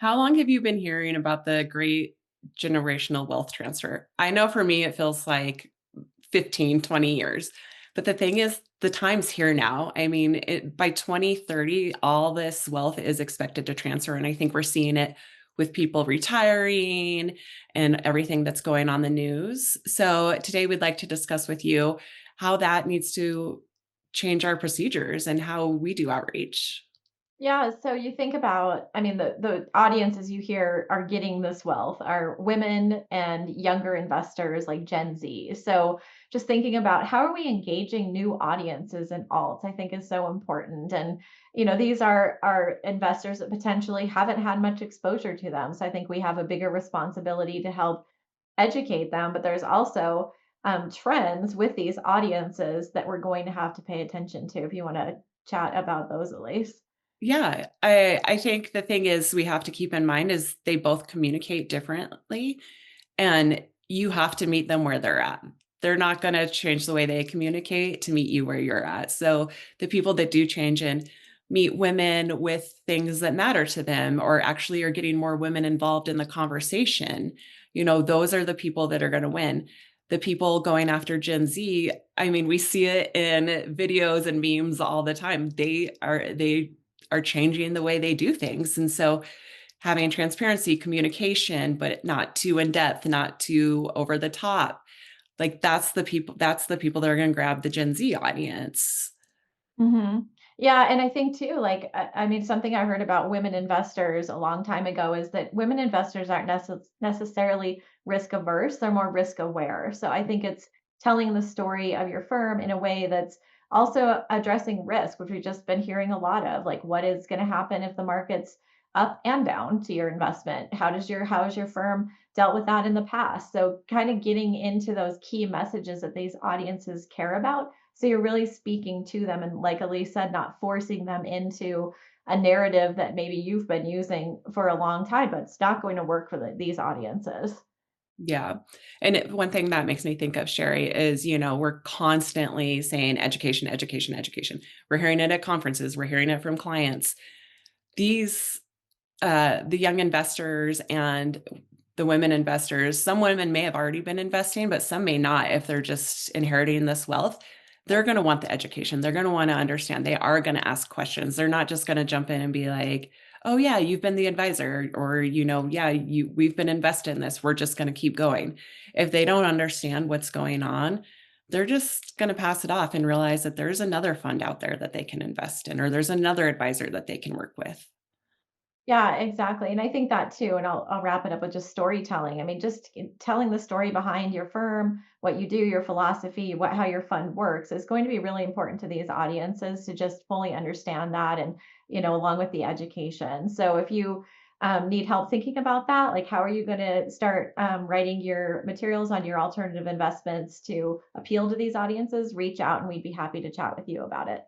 How long have you been hearing about the great generational wealth transfer? I know for me, it feels like 15, 20 years. But the thing is, the time's here now. I mean, by 2030, all this wealth is expected to transfer. And I think we're seeing it with people retiring and everything that's going on the news. So today we'd like to discuss with you how that needs to change our procedures and how we do outreach. Yeah, so you think about, I mean, the audiences you hear are getting this wealth are women and younger investors like Gen Z. So just thinking about how are we engaging new audiences in alts, I think is so important. And these are investors that potentially haven't had much exposure to them. So I think we have a bigger responsibility to help educate them. But there's also trends with these audiences that we're going to have to pay attention to if you want to chat about those at least. Yeah, I think the thing is we have to keep in mind is they both communicate differently, and you have to meet them where they're at. They're not gonna change the way they communicate to meet you where you're at. So, the people that do change and meet women with things that matter to them or actually are getting more women involved in the conversation, those are the people that are gonna win. The people going after Gen Z, I mean, we see it in videos and memes all the time. They are changing the way they do things, and so having transparency, communication, but not too in depth, not too over the top. Like that's the people that are gonna grab the Gen Z audience. Mhm. Yeah, and I think too, like, I mean, something I heard about women investors a long time ago is that women investors aren't necessarily risk averse, they're more risk aware. So I think it's telling the story of your firm in a way that's also addressing risk, which we've just been hearing a lot of, like what is going to happen if the market's up and down to your investment? How has your firm dealt with that in the past? So kind of getting into those key messages that these audiences care about, so you're really speaking to them and, like Elise said, not forcing them into a narrative that maybe you've been using for a long time, but it's not going to work for these audiences. Yeah, and one thing that makes me think of, Sherry, is, we're constantly saying education, education, education. We're hearing it at conferences, we're hearing it from clients. These, the young investors and the women investors, some women may have already been investing, but some may not if they're just inheriting this wealth. They're gonna want the education. They're gonna wanna understand. They are gonna ask questions. They're not just gonna jump in and be like, "Oh, yeah, you've been the advisor," or, "Yeah, we've been invested in this. We're just gonna keep going." If they don't understand what's going on, they're just gonna pass it off and realize that there's another fund out there that they can invest in, or there's another advisor that they can work with. Yeah, exactly. And I think that too. And I'll wrap it up with just storytelling. I mean, just telling the story behind your firm, what you do, your philosophy, what how your fund works is going to be really important to these audiences to just fully understand that and, along with the education. So if you need help thinking about that, like how are you going to start writing your materials on your alternative investments to appeal to these audiences, reach out and we'd be happy to chat with you about it.